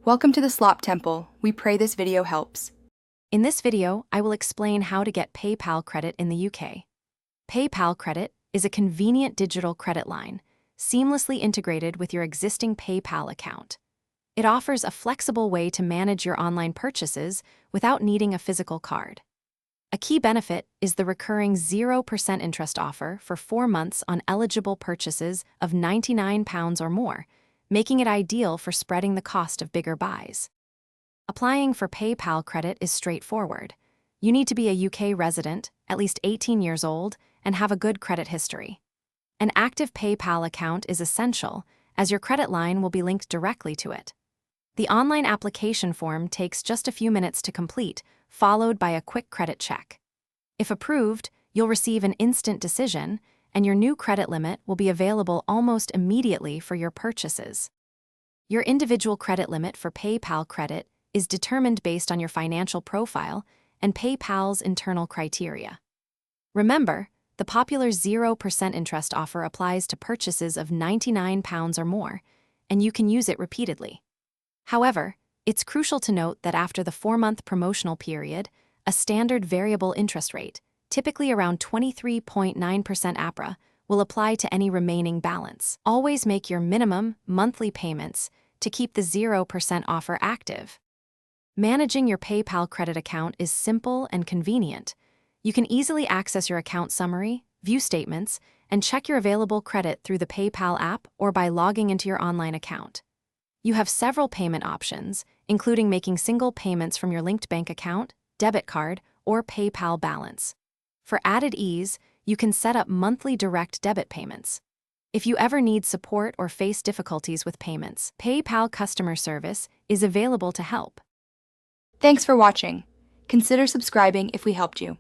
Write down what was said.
Welcome to the Slop Temple. We pray this video helps. In this video, I will explain how to get PayPal credit in the UK. PayPal credit is a convenient digital credit line, seamlessly integrated with your existing PayPal account. It offers a flexible way to manage your online purchases without needing a physical card. A key benefit is the recurring 0% interest offer for 4 months on eligible purchases of £99 or more, making it ideal for spreading the cost of bigger buys. Applying for PayPal credit is straightforward. You need to be a UK resident, at least 18 years old, and have a good credit history. An active PayPal account is essential, as your credit line will be linked directly to it. The online application form takes just a few minutes to complete, followed by a quick credit check. If approved, you'll receive an instant decision, and your new credit limit will be available almost immediately for your purchases. Your individual credit limit for PayPal credit is determined based on your financial profile and PayPal's internal criteria. Remember, the popular 0% interest offer applies to purchases of £99 or more, and you can use it repeatedly. However, it's crucial to note that after the 4-month promotional period, a standard variable interest rate, typically around 23.9% APRA, will apply to any remaining balance. Always make your minimum monthly payments to keep the 0% offer active. Managing your PayPal credit account is simple and convenient. You can easily access your account summary, view statements, and check your available credit through the PayPal app or by logging into your online account. You have several payment options, including making single payments from your linked bank account, debit card, or PayPal balance. For added ease, you can set up monthly direct debit payments. If you ever need support or face difficulties with payments, PayPal customer service is available to help. Thanks for watching. Consider subscribing if we helped you.